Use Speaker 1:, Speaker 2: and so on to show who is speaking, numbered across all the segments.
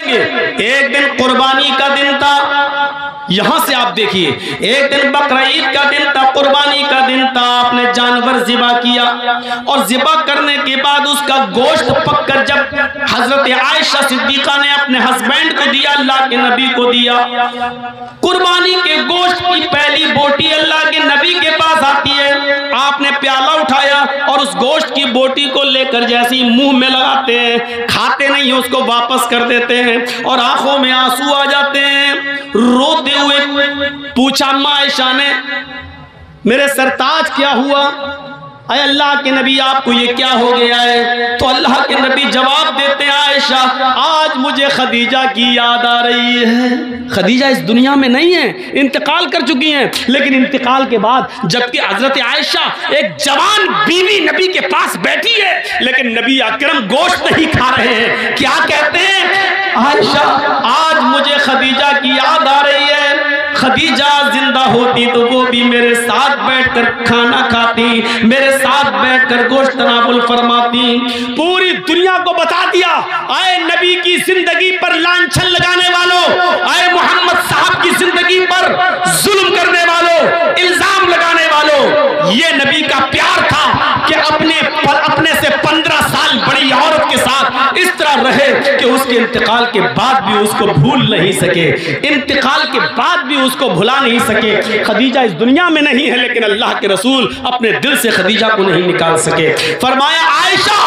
Speaker 1: करेंगे। एक दिन कुर्बानी का दिन था, यहां से आप देखिए, एक दिन बकरा ईद का दिन था, कुर्बानी का दिन था। आपने जानवर ज़िबा किया और ज़िबा करने के बाद उसका गोश्त पककर जब हजरत आयशा सिद्दीका ने अपने हस्बैंड को दिया, अल्लाह के नबी को दिया, कुर्बानी के गोश्त की पहली बोटी अल्लाह के नबी के पास आती है। आपने प्याला उठाया और उस गोश्त की बोटी को लेकर जैसे ही मुंह में लगाते हैं, खाते नहीं, उसको वापस कर देते हैं और आंखों में आंसू आ जाते हैं। रोते हुए पूछा अम्मा आयशा ने, मेरे सरताज क्या हुआ? अरे अल्लाह के नबी आपको ये क्या हो गया है? तो अल्लाह के नबी जवाब देते हैं, आयशा आज मुझे खदीजा की याद आ रही है। खदीजा इस दुनिया में नहीं है, इंतकाल कर चुकी हैं, लेकिन इंतकाल के बाद जबकि हजरत आयशा एक जवान बीवी नबी के पास बैठी है, लेकिन नबी अकरम गोश्त नहीं खा रहे हैं। क्या कहते हैं? आयशा आज मुझे खदीजा की याद आ रही है। खदीजा जिंदा होती तो वो भी मेरे साथ बैठकर खाना खाती, मेरे साथ बैठकर गोश्त तनावुल फरमाती। पूरी दुनिया को बता दिया, आए नबी की जिंदगी पर लांछन लगाने वालों, आए मोहम्मद साहब की जिंदगी पर जुल्म करने वालों, इल्जाम लगाने वालों, ये नबी का प्यार था कि अपने से 15 साल बड़ी औरत के साथ इस तरह रहे कि उसके इंतकाल के बाद भी उसको भूल नहीं सके, इंतकाल के बाद भी उसको भुला नहीं सके। खदीजा इस दुनिया में नहीं है, लेकिन अल्लाह के रसूल अपने दिल से खदीजा को नहीं निकाल सके। फरमाया आयशा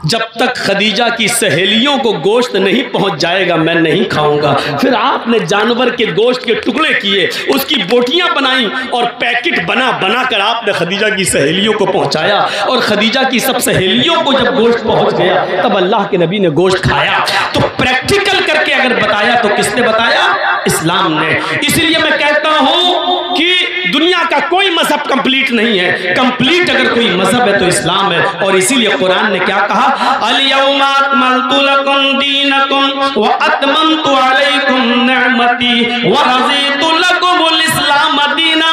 Speaker 1: जब तक खदीजा की सहेलियों को गोश्त नहीं पहुंच जाएगा मैं नहीं खाऊंगा। फिर आपने जानवर के गोश्त के टुकड़े किए, उसकी बोटियां बनाई और पैकेट बना कर आपने खदीजा की सहेलियों को पहुंचाया। और खदीजा की सब सहेलियों को जब गोश्त पहुंच गया तब अल्लाह के नबी ने गोश्त खाया। तो प्रैक्टिकल करके अगर बताया तो किसने बताया? इस्लाम ने। इसलिए मैं कहता हूं कि दुनिया का कोई मजहब कंप्लीट नहीं है, कंप्लीट अगर कोई मजहब है तो इस्लाम है। और इसीलिए कुरान ने क्या कहा? अल-यौमा अकमलतु लकुम दीनकुम व अतममतु अलैकुम निअमती व रज़ीतु लकुमुल इस्लाम दीना।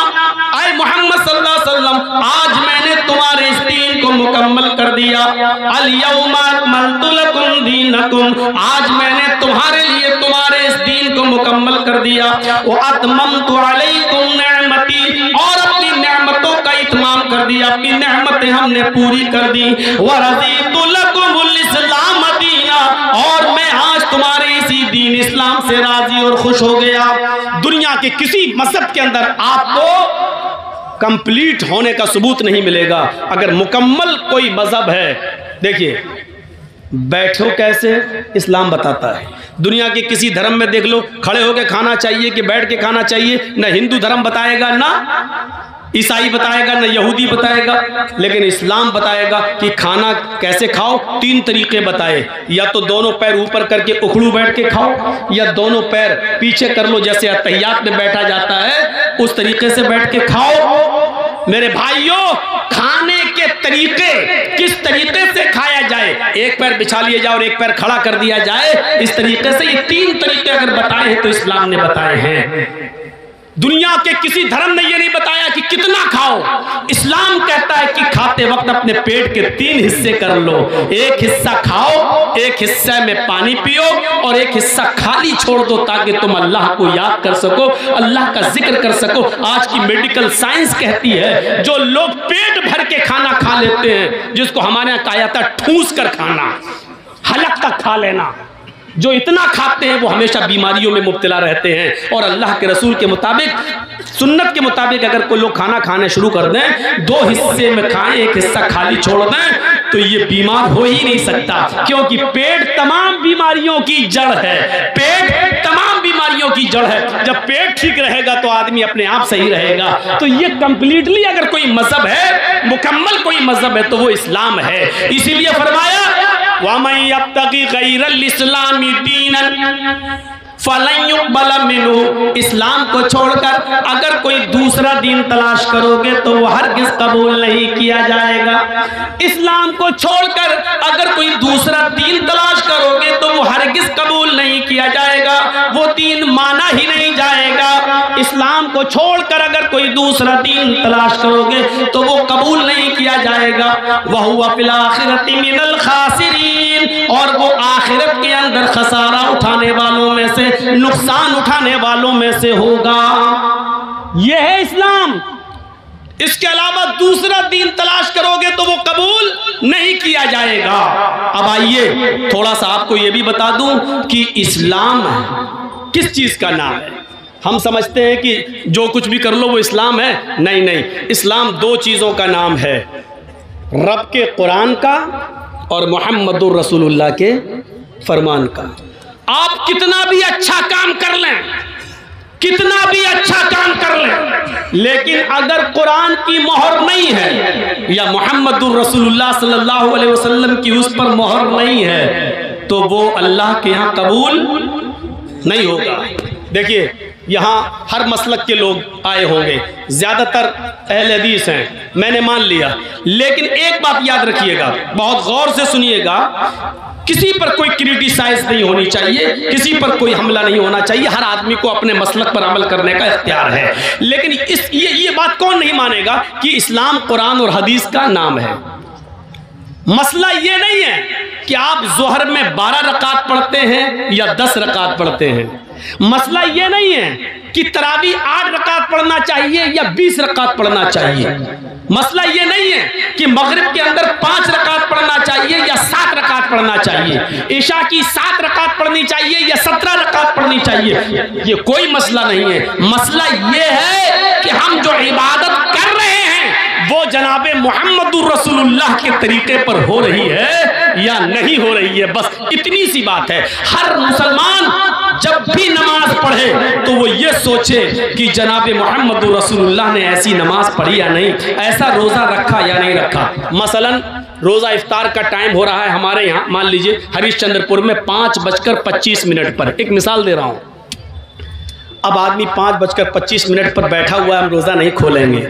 Speaker 1: आए मोहम्मद सल्लल्लाहु अलैहि वसल्लम आज मैंने तुम्हारे इस दीन को मुकम्मल कर दिया। अल-यौमा अकमलतु लकुम दीनकुम आज मैंने तुम्हारे लिए तुम्हारे इस दीन को मुकम्मल कर दिया। व अतममतु अलैकुम निअमती और अपनी नेमतों का इत्माम कर दिया, अपनी नेमतें हमने पूरी कर दी। व रज़ीतु लकुमुल इस्लाम दीना और मैं आज तुम्हारे इसी दीन इस्लाम से राजी और खुश हो गया। दुनिया के किसी मजहब के अंदर आपको कंप्लीट होने का सबूत नहीं मिलेगा। अगर मुकम्मल कोई मजहब है, देखिए बैठो कैसे इस्लाम बताता है। दुनिया के किसी धर्म में देख लो, खड़े होकर खाना चाहिए कि बैठ के खाना चाहिए, ना हिंदू धर्म बताएगा, ना ईसाई बताएगा, ना यहूदी बताएगा, लेकिन इस्लाम बताएगा कि खाना कैसे खाओ। 3 तरीके बताए, या तो दोनों पैर ऊपर करके उखड़ू बैठ के खाओ, या दोनों पैर पीछे कर लो जैसे अत्तहियात में बैठा जाता है उस तरीके से बैठ के खाओ। मेरे भाइयों, खाने के तरीके किस तरीके से खाया जाए, एक पैर बिछा लिया जाए और एक पैर खड़ा कर दिया जाए, इस तरीके से ये 3 तरीके अगर बताए हैं तो इस्लाम ने बताए हैं। दुनिया के किसी धर्म ने यह नहीं बताया कि कितना खाओ। इस्लाम कहता है कि खाते वक्त अपने पेट के 3 हिस्से कर लो, एक हिस्सा खाओ, एक हिस्से में पानी पियो और एक हिस्सा खाली छोड़ दो ताकि तुम अल्लाह को याद कर सको, अल्लाह का जिक्र कर सको। आज की मेडिकल साइंस कहती है जो लोग पेट भर के खाना खा लेते हैं, जिसको हमारे यहाँ कहा जाता है ठूस कर खाना, हलक तक खा लेना, जो इतना खाते हैं वो हमेशा बीमारियों में मुब्तला रहते हैं। और अल्लाह के रसूल के मुताबिक, सुन्नत के मुताबिक अगर कोई लोग खाना खाने शुरू कर दें, 2 हिस्से में खाएं, एक हिस्सा खाली छोड़ दें, तो ये बीमार हो ही नहीं सकता, क्योंकि पेट तमाम बीमारियों की जड़ है। पेट तमाम बीमारियों की जड़ है। जब पेट ठीक रहेगा तो आदमी अपने आप सही रहेगा। तो ये कंप्लीटली अगर कोई मजहब है, मुकम्मल कोई मजहब है, तो वो इस्लाम है। इसीलिए फरमाया वमन यब्तगी गैरल इस्लामी दीनन फलन युक़बल मिन्हु। इस्लाम को छोड़कर अगर कोई दूसरा दीन तलाश करोगे तो वो हरगिज़ कबूल नहीं किया जाएगा। इस्लाम को छोड़कर अगर कोई दूसरा दीन तलाश करोगे तो वो हरगिज़ कबूल नहीं किया जाएगा, वो दीन माना ही नहीं जाएगा। इस्लाम को छोड़कर अगर कोई दूसरा दीन तलाश करोगे तो वो कबूल नहीं किया जाएगा। वहुवा फिल आखिरति मिनल खासिरीन, और वो आखिरत के अंदर खसारा उठाने वालों में से, नुकसान उठाने वालों में से होगा। यह है इस्लाम। इसके अलावा दूसरा दीन तलाश करोगे तो वो कबूल नहीं किया जाएगा। अब आइए थोड़ा सा आपको ये भी बता दूं कि इस्लाम किस चीज का नाम है। हम समझते हैं कि जो कुछ भी कर लो वो इस्लाम है। नहीं नहीं, इस्लाम दो चीजों का नाम है, रब के कुरान का और मोहम्मदुर रसूलुल्लाह के फरमान का। आप कितना भी अच्छा काम कर लें, कितना भी अच्छा काम कर लें, लेकिन अगर कुरान की मोहर नहीं है या मोहम्मदुर रसूलुल्लाह सल्लल्लाहु अलैहि वसल्लम की उस पर मोहर नहीं है तो वो अल्लाह के यहाँ कबूल नहीं होगा। देखिए यहाँ हर मसलक के लोग आए होंगे, ज़्यादातर अहले हदीस हैं, मैंने मान लिया, लेकिन एक बात याद रखिएगा, बहुत गौर से सुनिएगा, किसी पर कोई क्रिटिसाइज नहीं होनी चाहिए, किसी पर कोई हमला नहीं होना चाहिए, हर आदमी को अपने मसलक पर अमल करने का इख्तियार है। लेकिन ये बात कौन नहीं मानेगा कि इस्लाम कुरान और हदीस का नाम है। मसला ये नहीं है कि आप ज़ोहर में 12 रकात पढ़ते हैं या 10 रकात पढ़ते हैं। मसला ये नहीं है कि तरावी 8 रकात पढ़ना चाहिए या 20 रकात पढ़ना चाहिए। मसला ये नहीं है कि मगरिब के अंदर 5 रकात पढ़ना चाहिए या 7 रकात पढ़ना चाहिए, इशा की 7 रकात पढ़नी चाहिए या 17 रकात पढ़नी चाहिए। ये कोई मसला नहीं है। मसला ये है कि हम जो इबादत कर रहे हैं वो जनाबे मोहम्मदुर रसूलुल्लाह के तरीके पर हो रही है या नहीं हो रही है, बस इतनी सी बात है। हर मुसलमान जब भी नमाज पढ़े तो वो ये सोचे कि जनाबे मोहम्मदुर रसूलुल्लाह ने ऐसी नमाज पढ़ी या नहीं, ऐसा रोज़ा रखा या नहीं रखा। मसलन रोज़ा इफ्तार का टाइम हो रहा है हमारे यहाँ, मान लीजिए हरिश्चंद्रपुर में 5:25 पर, एक मिसाल दे रहा हूँ। अब आदमी 5:25 पर बैठा हुआ है, हम रोज़ा नहीं खोलेंगे।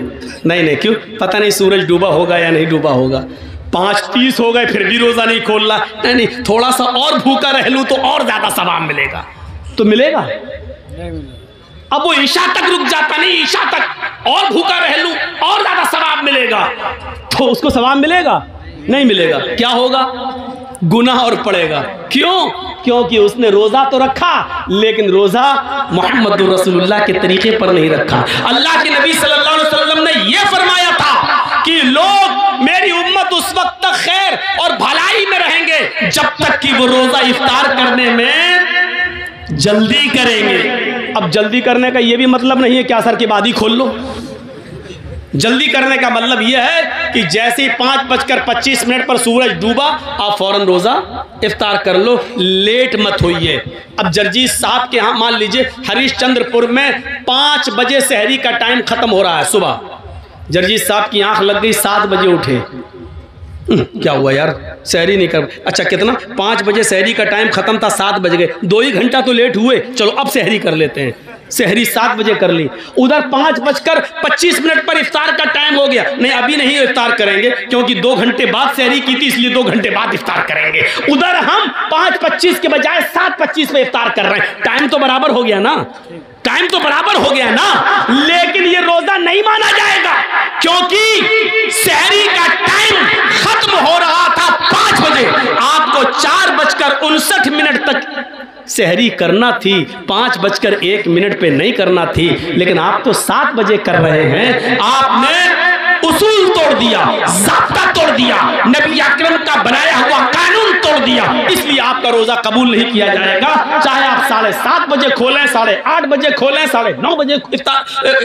Speaker 1: नहीं, क्यों? पता नहीं सूरज डूबा होगा या नहीं डूबा होगा। 5:30 हो गए फिर भी रोज़ा नहीं खोल रहा। नहीं, थोड़ा सा और भूखा रह लूँ तो और ज़्यादा सवाब मिलेगा। तो मिलेगा? नहीं मिलेगा। अब वो ईशा तक रुक जाता, नहीं ईशा तक और भूखा रह लूँ और ज़्यादा सवाब मिलेगा, तो उसको सवाब मिलेगा? नहीं मिलेगा। क्या होगा? गुनाह और पड़ेगा। क्यों? क्योंकि उसने रोज़ा तो रखा लेकिन रोज़ा मोहम्मदुर रसूलुल्लाह के तरीके पर नहीं रखा। अल्लाह के नबी सल्लल्लाहु अलैहि वसल्लम ने यह फरमाया था कि लोग, मेरी उम्मत उस वक्त तक खैर और भलाई में रहेंगे जब तक कि वो रोज़ा इफ्तार करने में जल्दी करेंगे। अब जल्दी करने का ये भी मतलब नहीं है कि असर के बाद ही खोल लो। जल्दी करने का मतलब यह है कि जैसे ही 5:25 पर सूरज डूबा आप फौरन रोज़ा इफ्तार कर लो, लेट मत होइए। अब जर्जीस साहब के यहाँ मान लीजिए हरिश्चंद्रपुर में 5 बजे सहरी का टाइम ख़त्म हो रहा है सुबह। जर्जीस साहब की आँख लग गई, 7 बजे उठे। क्या हुआ यार, सहरी नहीं कर, अच्छा कितना, 5 बजे सहरी का टाइम खत्म था, 7 बज गए, 2 ही घंटा तो लेट हुए, चलो अब सहरी कर लेते हैं। सहरी 7 बजे कर ली, उधर 5:25 पर इफ्तार का टाइम हो गया, नहीं अभी नहीं इफ्तार करेंगे क्योंकि 2 घंटे बाद सहरी की थी इसलिए 2 घंटे बाद इफ्तार करेंगे। उधर हम 5:25 के बजाय 7:25 पे इफ्तार कर रहे हैं। टाइम तो बराबर हो गया ना, टाइम तो बराबर हो गया ना, लेकिन ये रोजा नहीं माना जाएगा क्योंकि सहरी का टाइम खत्म हो रहा था 5 बजे, आपको 4:59 तक सहरी करना थी, 5:01 पे नहीं करना थी, लेकिन आप तो 7 बजे कर रहे हैं। आपने उसूल तोड़ दिया, ज़ाब्ता तोड़ दिया, नबी अकरम का बनाया हुआ कानून तोड़ दिया, इसलिए आपका रोजा कबूल नहीं किया जाएगा। चाहे आप 7:30 बजे खोलें, 8:30 बजे खोलें, 9:30 बजे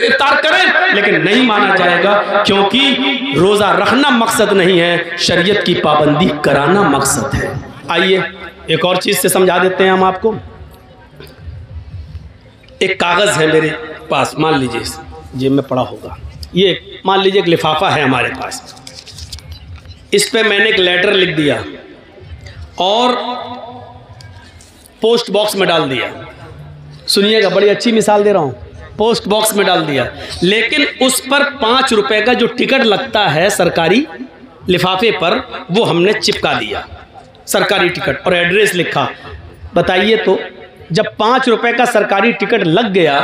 Speaker 1: इफ्तार करें, लेकिन नहीं माना जाएगा क्योंकि रोजा रखना मकसद नहीं है, शरीयत की पाबंदी कराना मकसद है। आइए एक और चीज से समझा देते हैं हम आपको। एक कागज है मेरे पास, मान लीजिए जेब में पड़ा होगा, ये मान लीजिए एक लिफाफा है हमारे पास, इस पे मैंने एक लेटर लिख दिया और पोस्ट बॉक्स में डाल दिया। सुनिएगा, बड़ी अच्छी मिसाल दे रहा हूं, पोस्ट बॉक्स में डाल दिया, लेकिन उस पर 5 रुपए का जो टिकट लगता है सरकारी लिफाफे पर, वो हमने चिपका दिया, सरकारी टिकट, और एड्रेस लिखा। बताइए तो जब 5 रुपए का सरकारी टिकट लग गया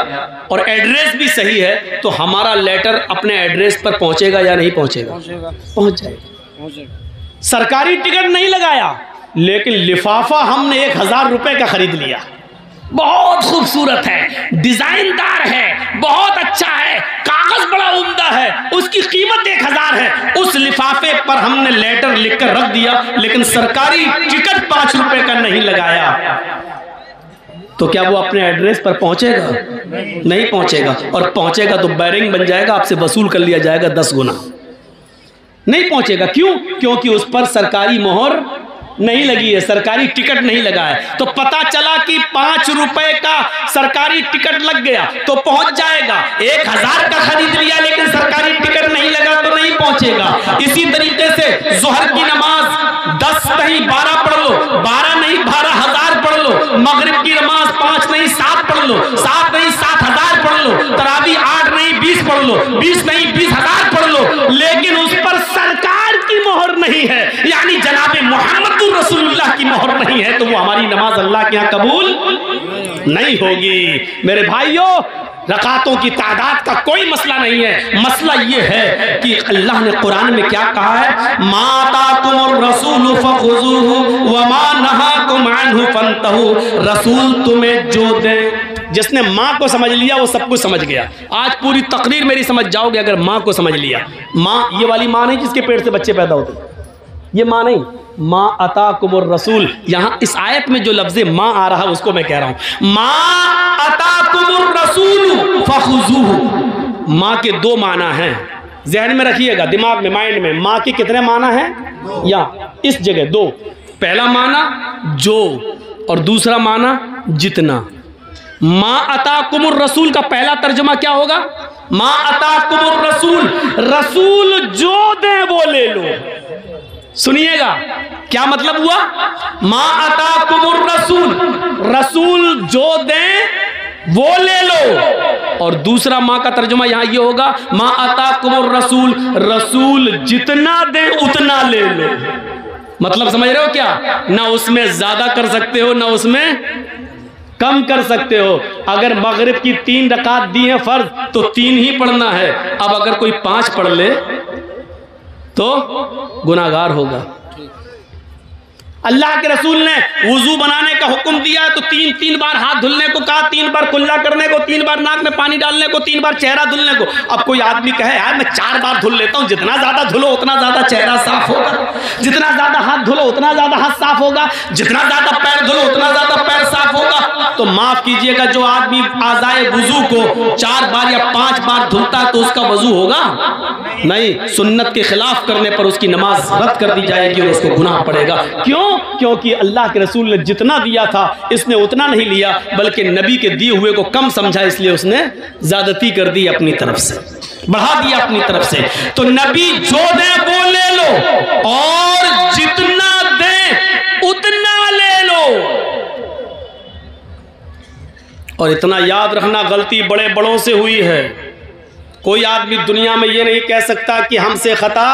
Speaker 1: और एड्रेस भी सही है तो हमारा लेटर अपने एड्रेस पर पहुंचेगा या नहीं पहुंचेगा? पहुंच जाएगा। सरकारी टिकट नहीं लगाया, लेकिन लिफाफा हमने 1000 रुपए का खरीद लिया। बहुत खूबसूरत है, डिजाइनदार है, बहुत अच्छा है, कागज बड़ा उम्दा है, उसकी कीमत 1000 है। उस लिफाफे पर हमने लेटर लिखकर रख दिया, लेकिन सरकारी टिकट 5 रुपए का नहीं लगाया, तो क्या वो अपने एड्रेस पर पहुंचेगा? नहीं पहुंचेगा। और पहुंचेगा तो बैरिंग बन जाएगा, आपसे वसूल कर लिया जाएगा 10 गुना। नहीं पहुंचेगा। क्यों? क्योंकि उस पर सरकारी मोहर नहीं लगी है, सरकारी टिकट नहीं लगा है। तो पता चला कि 5 रुपए का सरकारी टिकट लग गया तो पहुंच जाएगा। 1000 का खरीद लिया लेकिन सरकारी टिकट नहीं लगा तो नहीं पहुंचेगा। इसी तरीके से जोहर की नमाज 10 नहीं 12 पढ़ लो, 12 नहीं 12,000 पढ़ लो। मगरिब की नमाज 5 नहीं 7 पढ़ लो, 7 नहीं 7,000 पढ़ लो। तरावी 8 नहीं 20 पढ़ लो, 20 नहीं 20,000 पढ़ लो, लेकिन उस पर सरकार की मोहर नहीं है, यानी जनाब मोहम्मद रसूलुल्लाह की मोहर नहीं है, तो वो हमारी नमाज अल्लाह के यहाँ कबूल नहीं होगी। मेरे भाइयों, रकातों की तादाद का कोई मसला नहीं है। मसला ये है कि अल्लाह ने कुरान में क्या कहा है, माताकुमुर रसूलु फखुज़ूहु व मा नहाकुम अन्हु फंतहू। रसूल तुम्हें जो दे, जिसने माँ को समझ लिया वो सब कुछ समझ गया। आज पूरी तकरीर मेरी समझ जाओगे अगर माँ को समझ लिया। माँ ये वाली माँ नहीं जिसके पेट से बच्चे पैदा होते, ये माँ नहीं। माँ अताकुमुर रसूल, यहाँ इस आयत में जो लफ्ज़ माँ आ रहा है उसको मैं कह रहा हूँ। माँ अताकुमुर रसूल फखुज़ूहु। माँ के 2 माना हैं, जहन में रखिएगा, दिमाग में, माइंड में। माँ के कितने माना हैं? या इस जगह 2। पहला माना जो, और दूसरा माना जितना। माँ अताकुमुर रसूल का पहला तर्जुमा क्या होगा? माँ अताकुमुर रसूल, रसूल जो दे वो ले लो। सुनिएगा क्या मतलब हुआ? माँ अताकुमुर रसूल, रसूल जो दे वो ले लो। और दूसरा माँ का तर्जुमा यहाँ ये होगा, माँ अताकुमुर रसूल, रसूल जितना दे उतना ले लो। मतलब समझ रहे हो क्या? ना उसमें ज्यादा कर सकते हो ना उसमें कम कर सकते हो। अगर मगरिब की 3 रकात दी है फर्ज तो 3 ही पढ़ना है। अब अगर कोई 5 पढ़ ले तो गुनाहगार होगा। अल्लाह के रसूल ने वुजू बनाने का हुक्म दिया तो 3 बार हाथ धुलने को कहा, 3 बार कुल्ला करने को, 3 बार नाक में पानी डालने को, 3 बार चेहरा धुलने को। अब कोई आदमी कहे यार मैं 4 बार धुल लेता हूँ, जितना ज्यादा धुलो उतना ज्यादा चेहरा साफ होगा, जितना ज्यादा हाथ धुलो उतना ज्यादा हाथ साफ होगा, जितना ज्यादा पैर धुलो उतना ज्यादा पैर साफ होगा। तो माफ कीजिएगा, जो आदमी आज़ाए वुजू को 4 बार या 5 बार धुलता है तो उसका वजू होगा नहीं। सुन्नत के खिलाफ करने पर उसकी नमाज रद्द कर दी जाएगी और उसको गुनाह पड़ेगा। क्यों? क्योंकि अल्लाह के रसूल ने जितना दिया था इसने उतना नहीं लिया, बल्कि नबी के दिए हुए को कम समझा, इसलिए उसने ज्यादती कर दी अपनी तरफ से, बढ़ा दिया अपनी तरफ से। तो नबी जो दे वो ले लो और जितना दे उतना ले लो। और इतना याद रखना, गलती बड़े बड़ों से हुई है। कोई आदमी दुनिया में ये नहीं कह सकता कि हमसे खता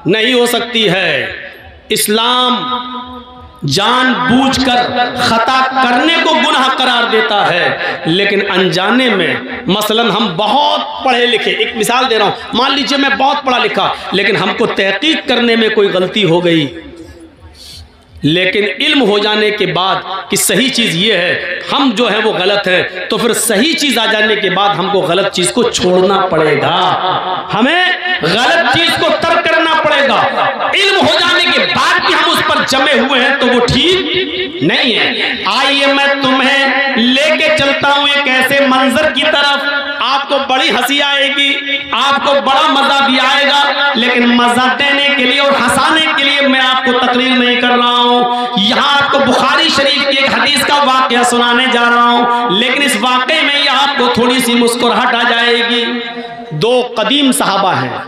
Speaker 1: नहीं हो सकती है। इस्लाम जानबूझकर खता करने को गुनाह करार देता है, लेकिन अनजाने में, मसलन हम बहुत पढ़े लिखे, एक मिसाल दे रहा हूं, मान लीजिए मैं बहुत पढ़ा लिखा लेकिन हमको तहकीक करने में कोई गलती हो गई, लेकिन इल्म हो जाने के बाद कि सही चीज़ ये है, हम जो है वो गलत है, तो फिर सही चीज़ आ जाने के बाद हमको गलत चीज़ को छोड़ना पड़ेगा, हमें गलत चीज़ को तर्क करना पड़ेगा। इल्म हो जाने के बाद भी हम उस पर जमे हुए हैं तो वो ठीक नहीं है। आइए मैं तुम्हें लेके चलता हूँ एक ऐसे मंजर की तरफ, आपको बड़ी हंसी आएगी, आपको बड़ा मजा भी आएगा, लेकिन मजा देने के लिए और हंसाने के लिए मैं आपको तकरीर नहीं कर रहा हूँ। यहाँ आपको बुखारी शरीफ की एक हदीस का वाकया सुनाने जा रहा हूँ, लेकिन इस वाकये में यह आपको थोड़ी सी मुस्कुराहट आ जाएगी। 2 कदीम सहाबा हैं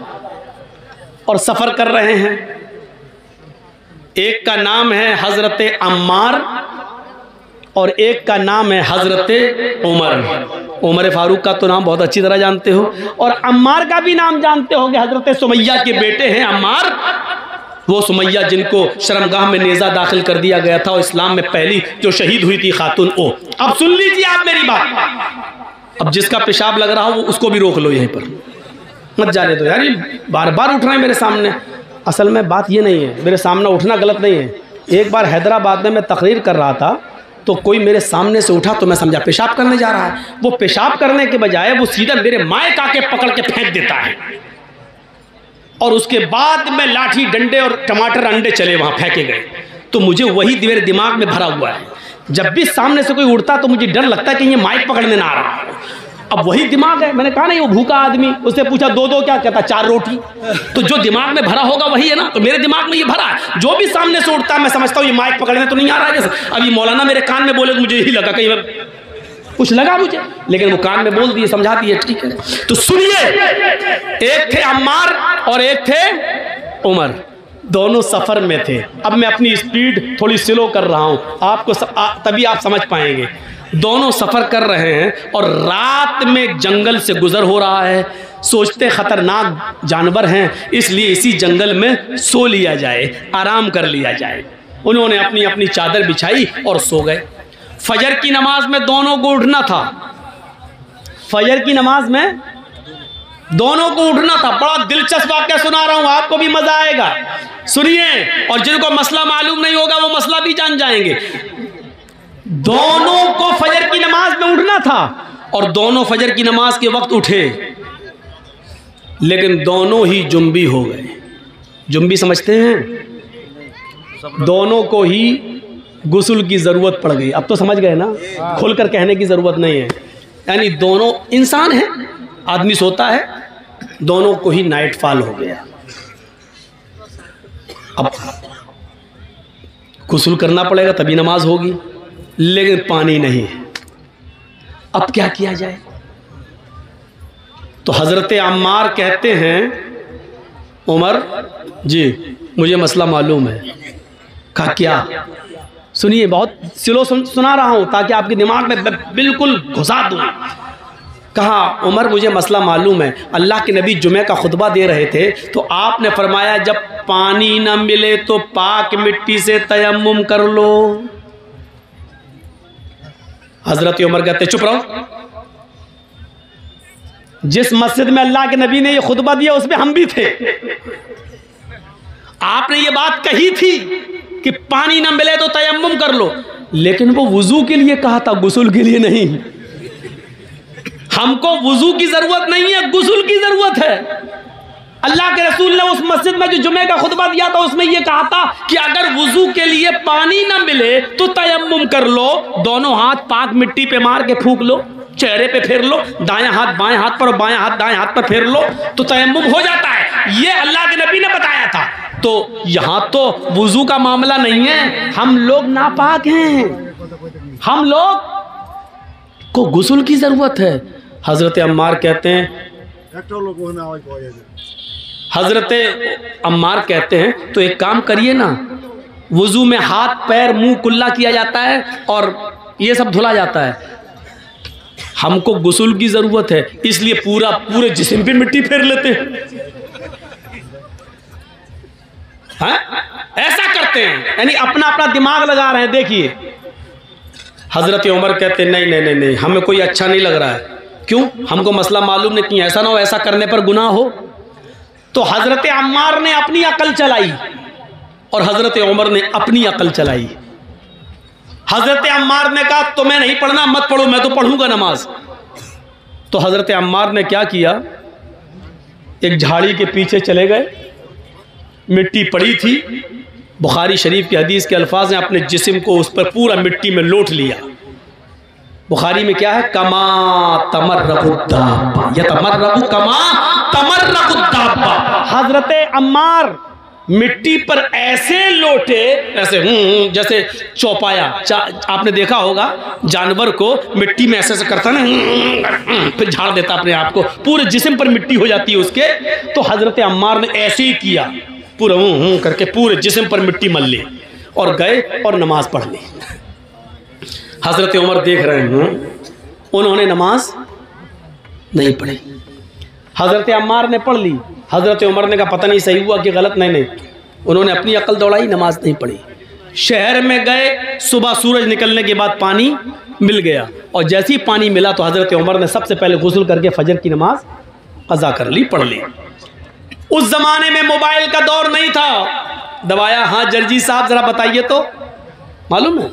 Speaker 1: और सफर कर रहे हैं। एक का नाम है हजरत अम्मार और एक का नाम है हजरत उमर। उमर फारूक का तो नाम बहुत अच्छी तरह जानते हो, और अम्मार का भी नाम जानते होंगे, हजरत सुमैया के बेटे हैं अम्मार। वो सुमैया जिनको शर्मगाह में नेज़ा दाखिल कर दिया गया था और इस्लाम में पहली जो शहीद हुई थी खातून वो। अब सुन लीजिए आप मेरी बात, अब जिसका पेशाब लग रहा हो वो उसको भी रोक लो, यहीं पर मत जाने दो यार, ये बार बार उठ रहे हैं मेरे सामने। असल में बात ये नहीं है, मेरे सामने उठना गलत नहीं है, एक बार हैदराबाद में मैं तकरीर कर रहा था तो कोई मेरे सामने से उठा तो मैं समझा पेशाब करने जा रहा है। वो पेशाब करने के बजाय वो सीधा मेरे माइक आके पकड़ के फेंक देता है और उसके बाद में लाठी डंडे और टमाटर अंडे चले वहाँ फेंके गए। तो मुझे वही मेरे दिमाग में भरा हुआ है, जब भी सामने से कोई उड़ता तो मुझे डर लगता है कि ये माइक पकड़ने ना आ रहा है। अब वही दिमाग है। मैंने कहा नहीं, वो भूखा आदमी, उससे पूछा दो क्या, कहता 4 रोटी। तो जो दिमाग में भरा होगा वही है ना। तो मेरे दिमाग में ये भरा है, जो भी सामने से उड़ता है मैं समझता हूँ ये माइक पकड़ने तो नहीं आ रहा है। जैसे अभी मौलाना मेरे कान में बोले तो मुझे यही लगा, कहीं कुछ लगा मुझे, लेकिन वो कान में बोल दिए, समझा दिए, ठीक है। तो सुनिए, एक थे अम्मार और एक थे उमर, दोनों सफर में थे। अब मैं अपनी स्पीड थोड़ी स्लो कर रहा हूं आपको तभी आप समझ पाएंगे। दोनों सफर कर रहे हैं और रात में जंगल से गुजर हो रहा है। सोचते खतरनाक जानवर हैं, इसलिए इसी जंगल में सो लिया जाए, आराम कर लिया जाए। उन्होंने अपनी अपनी चादर बिछाई और सो गए। फजर की नमाज में दोनों को उठना था। फजर की नमाज में दोनों को उठना था। बड़ा दिलचस्प वाक़या सुना रहा हूं, आपको भी मजा आएगा, सुनिए। और जिनको मसला मालूम नहीं होगा वो मसला भी जान जाएंगे। दोनों को फजर की नमाज में उठना था और दोनों फजर की नमाज के वक्त उठे, लेकिन दोनों ही जुम्बी हो गए। जुम्बी समझते हैं? दोनों को ही गुस्ल की ज़रूरत पड़ गई। अब तो समझ गए ना, खुलकर कहने की ज़रूरत नहीं है। यानी दोनों इंसान हैं, आदमी सोता है, दोनों को ही नाइट फॉल हो गया। अब गुस्ल करना पड़ेगा तभी नमाज होगी, लेकिन पानी नहीं है। अब क्या किया जाए? तो हज़रत अम्मार कहते हैं, उमर जी मुझे मसला मालूम है। कहा क्या? सुनिए, बहुत स्लो सुना रहा हूं ताकि आपके दिमाग में बिल्कुल घुसा दूं। कहा, उमर मुझे मसला मालूम है। अल्लाह के नबी जुमे का खुतबा दे रहे थे तो आपने फरमाया जब पानी न मिले तो पाक मिट्टी से तयम्मुम कर लो। हजरत उमर कहते चुप रहो, जिस मस्जिद में अल्लाह के नबी ने ये खुतबा दिया उसमें हम भी थे। आपने ये बात कही थी कि पानी न मिले तो तयम्मुम कर लो, लेकिन वो वुजू के लिए कहा था, गुस्ल के लिए नहीं। हमको वुजू की जरूरत नहीं है, गुस्ल की जरूरत है। अल्लाह के रसूल ने उस मस्जिद में जो जुमे का खुतबा दिया था उसमें यह कहा था कि अगर वुजू के लिए पानी ना मिले तो तयम्मुम कर लो। दोनों हाथ पाक मिट्टी पे मार के फूंक लो, चेहरे पे फेर लो, दायां हाथ बाएं हाथ पर और बाएं हाथ दाएं हाथ पर फेर लो तो तयम्मुम हो जाता है। ये अल्लाह के नबी ने बताया था। तो यहां तो वुजू का मामला नहीं है, हम लोग नापाक हैं, हम लोग को गुस्ल की जरूरत है। हजरत अम्मार कहते हैं, हजरत अम्मार कहते हैं तो एक काम करिए ना, वुजू में हाथ पैर मुंह कुल्ला किया जाता है और ये सब धुला जाता है। हमको गुस्ल की जरूरत है, इसलिए पूरे जिस्म पे मिट्टी फेर लेते हैं। हाँ? ऐसा करते हैं, यानी अपना अपना दिमाग लगा रहे हैं। देखिए, हजरत उमर कहते हैं नहीं, हमें कोई अच्छा नहीं लग रहा है। क्यों? हमको मसला मालूम नहीं, कि ऐसा ना हो ऐसा करने पर गुनाह हो। तो हजरत अम्मार ने अपनी अकल चलाई और हजरत उमर ने अपनी अकल चलाई। हजरत अम्मार ने कहा तुम्हें नहीं पढ़ना, मत पढ़ो, मैं तो पढ़ूंगा नमाज। तो हजरत अम्मार ने क्या किया, एक झाड़ी के पीछे चले गए, मिट्टी पड़ी थी। बुखारी शरीफ की हदीस के अल्फाज हैं, अपने जिस्म को उस पर पूरा मिट्टी में लोट लिया। बुखारी में क्या है, कमा तमर्रकुद्दाब्बा, यतमर्रकु कमा तमर्रकुद्दाब्बा। हजरत अम्मार मिट्टी पर ऐसे लोटे, ऐसे जैसे चौपाया, आपने देखा होगा जानवर को मिट्टी में ऐसे करता ना, फिर झाड़ देता अपने आप को, पूरे जिस्म पर मिट्टी हो जाती है उसके। तो हजरत अम्मार ने ऐसे ही किया, पूरा करके पूरे जिस्म पर मिट्टी मल ली और गए और नमाज पढ़ ली। हजरत उमर देख रहे हैं, उन्होंने नमाज नहीं पढ़ी। हजरत अम्मार ने पढ़ ली। हजरत उमर ने कहा पता नहीं सही हुआ कि गलत। नहीं, उन्होंने अपनी अकल दौड़ाई, नमाज नहीं पढ़ी। शहर में गए, सुबह सूरज निकलने के बाद पानी मिल गया और जैसे ही पानी मिला तो हजरत उमर ने सबसे पहले गुस्ल करके फजर की नमाज कज़ा कर ली, पढ़ ली। उस जमाने में मोबाइल का दौर नहीं था, दबाया। हाँ जर्जी साहब जरा बताइए तो। मालूम है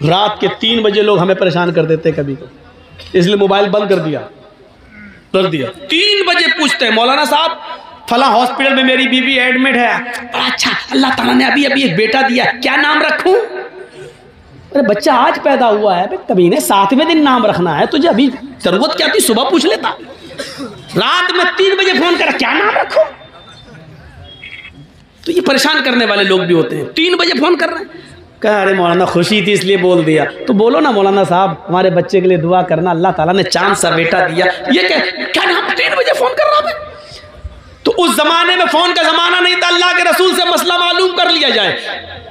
Speaker 1: रात के 3 बजे लोग हमें परेशान कर देते कभी कभी, इसलिए मोबाइल बंद कर दिया 3 बजे पूछते हैं मौलाना साहब फला हॉस्पिटल में मेरी बीवी एडमिट है। अच्छा अल्लाह ताला ने अभी अभी एक बेटा दिया, क्या नाम रखूं? अरे बच्चा आज पैदा हुआ है, कभी ने 7वें दिन नाम रखना है, तुझे अभी जरूरत क्या थी? सुबह पूछ लेता। रात में 3 बजे फोन करा, क्या नाम रखूं? तो ये परेशान करने वाले लोग भी होते हैं। 3 बजे फोन कर रहे हैं, कहा अरे मौलाना खुशी थी इसलिए बोल दिया। तो बोलो ना मौलाना साहब हमारे बच्चे के लिए दुआ करना, अल्लाह ताला ने चांद सा बेटा दिया। ये क्या नाम? 3 बजे फोन कर रहा था। तो उस जमाने में फोन का जमाना नहीं था, अल्लाह के रसूल से मसला मालूम कर लिया जाए।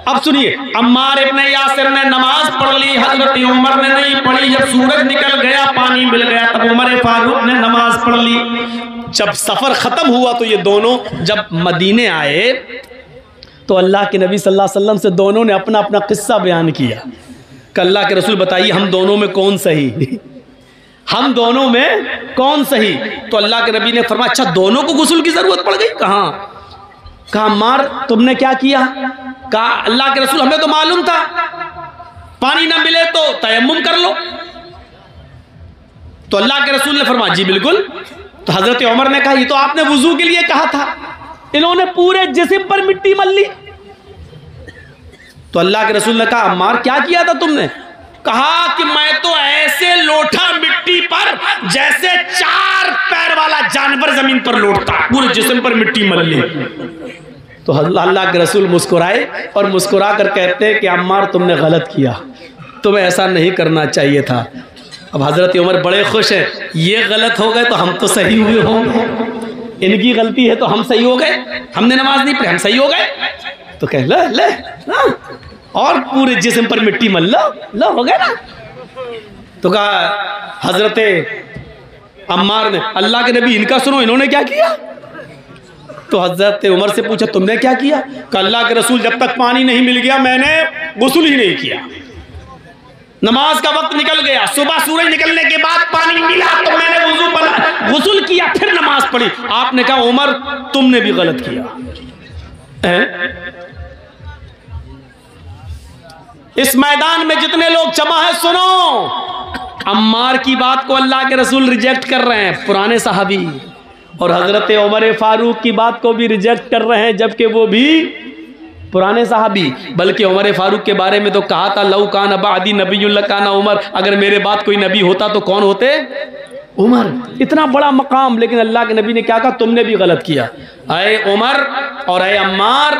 Speaker 1: अब सुनिए, अम्मार इब्ने यासिर ने नमाज पढ़ ली, हजरत उमर ने नहीं पढ़ी। जब सूरज निकल गया, पानी मिल गया, तब उमर फारूक ने नमाज पढ़ ली। जब सफर खत्म हुआ तो ये दोनों जब मदीने आए तो अल्लाह के नबी सल्लल्लाहु अलैहि वसल्लम से दोनों ने अपना अपना किस्सा बयान किया कि अल्लाह के रसूल बताइए हम दोनों में कौन सही हम दोनों में कौन सही? तो अल्लाह के नबी ने फरमाया अच्छा दोनों को गुस्ल की जरूरत पड़ गई? कहा अम्मार तुमने क्या किया? कहा अल्लाह के रसूल हमें तो मालूम था पानी ना मिले तो तयम्मुम कर लो। तो अल्लाह के रसूल ने फरमाया जी बिल्कुल। तो हजरत उमर ने कहा ये तो आपने वुजू के लिए कहा था, इन्होंने पूरे जिस्म पर मिट्टी मल ली। तो अल्लाह के रसूल ने कहा अम्मार क्या किया था तुमने? कहा कि मैं तो ऐसे लोटा मिट्टी पर जैसे 4 पैर वाला जानवर जमीन पर लोटता, पूरे जिस्म पर मिट्टी मल ली। तो अल्लाह के रसूल मुस्कुराए और मुस्कुरा कर कहते हैं कि अम्मार तुमने गलत किया, तुम्हें ऐसा नहीं करना चाहिए था। अब हजरत उमर बड़े खुश हैं, ये गलत हो गए तो हम तो सही हुए होंगे, इनकी गलती है तो हम सही हो गए, हमने नमाज नहीं पढ़ी हम सही हो गए। तो कह ले और पूरे जिस्म पर मिट्टी मल लो हो गया ना। तो कहा हजरत अम्मार ने अल्लाह के नबी इनका सुनो इन्होंने क्या किया? तो हजरत उमर से पूछा तुमने क्या किया? कहा अल्लाह के रसूल जब तक पानी नहीं मिल गया मैंने गुस्ल ही नहीं किया। नमाज का वक्त निकल गया, सुबह सूरज निकलने के बाद पानी मिला तो मैंने वुजू पढ़ा, गुस्ल किया, फिर नमाज पढ़ी। आपने कहा उमर तुमने भी गलत किया। इस मैदान में जितने लोग जमा है सुनो, अम्मार की बात को अल्लाह के रसूल रिजेक्ट कर रहे हैं, पुराने सहाबी, और हजरत उमर फारूक की बात को भी रिजेक्ट कर रहे हैं जबकि वो भी पुराने सहाबी। बल्कि उमर फारूक के बारे में तो कहा था लौ कान बादी नबीयुल्लाह काना उमर, अगर मेरे बाद कोई नबी होता तो कौन होते? उमर। इतना बड़ा मकाम, लेकिन अल्लाह के नबी ने क्या कहा? तुमने भी गलत किया। अय उमर और अय अम्मार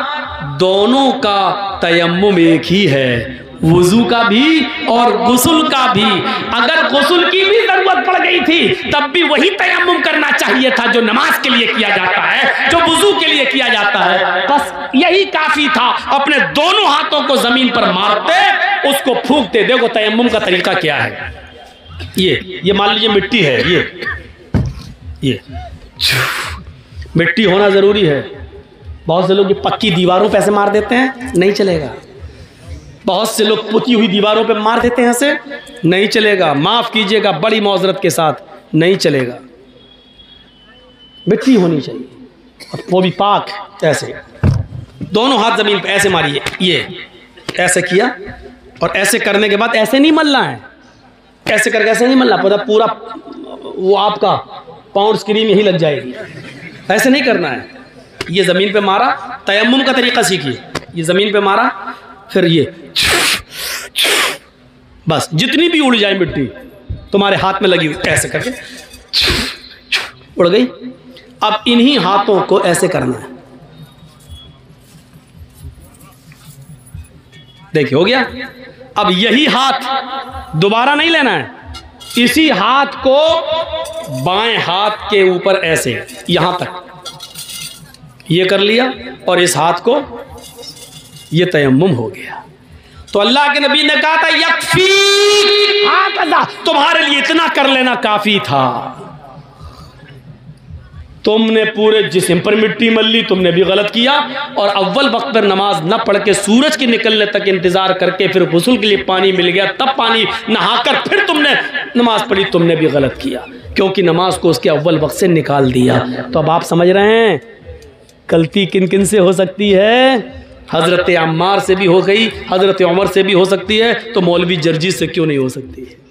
Speaker 1: दोनों का तयम्मुम एक ही है, वुजू का भी और गुस्ल का भी। अगर गुस्ल की भी जरूरत पड़ गई थी तब भी वही तयम्मुम करना चाहिए था जो नमाज के लिए किया जाता है, जो वुजू के लिए किया जाता है। बस यही काफी था। अपने दोनों हाथों को जमीन पर मारते, उसको फूंकते। देखो तयम्मुम का तरीका क्या है। ये मान लीजिए मिट्टी है, ये मिट्टी होना जरूरी है। बहुत से लोग ये पक्की दीवारों पे ऐसे मार देते हैं, नहीं चलेगा। बहुत से लोग पुती हुई दीवारों पे मार देते हैं ऐसे, नहीं चलेगा। माफ कीजिएगा, बड़ी मौजरत के साथ नहीं चलेगा। मिट्टी होनी चाहिए, और वो भी पाक। ऐसे दोनों हाथ जमीन पे ऐसे मारिए, ये ऐसे किया, और ऐसे करने के बाद ऐसे नहीं मलना है, ऐसे करके ऐसे नहीं मलना, पूरा वो आपका पाउंड स्क्रीन यही लग जाएगी। ऐसे नहीं करना है। ये ज़मीन पे मारा, तयम्मुम का तरीका सीखिए। ये ज़मीन पे मारा, फिर ये बस जितनी भी उड़ जाए मिट्टी तुम्हारे हाथ में लगी हुई, ऐसे करके उड़ गई। अब इन्हीं हाथों को ऐसे करना है। देखिए हो गया। अब यही हाथ दोबारा नहीं लेना है, इसी हाथ को बाएं हाथ के ऊपर ऐसे यहां तक ये कर लिया, और इस हाथ को ये तयम्मुम हो गया। तो अल्लाह के नबी ने कहा था यकफी, तुम्हारे लिए इतना कर लेना काफी था। तुमने पूरे जिस्म पर मिट्टी मल ली, तुमने भी गलत किया। और अव्वल वक्त पर नमाज न पढ़ के सूरज के निकलने तक इंतजार करके फिर गुस्ल के लिए पानी मिल गया, तब पानी नहाकर फिर तुमने नमाज पढ़ी, तुमने भी गलत किया, क्योंकि नमाज को उसके अव्वल वक्त से निकाल दिया। तो अब आप समझ रहे हैं गलती किन किन से हो सकती है? हज़रत अम्मार से भी हो गई, हज़रत उमर से भी हो सकती है, तो मौलवी जर्जी से क्यों नहीं हो सकती है?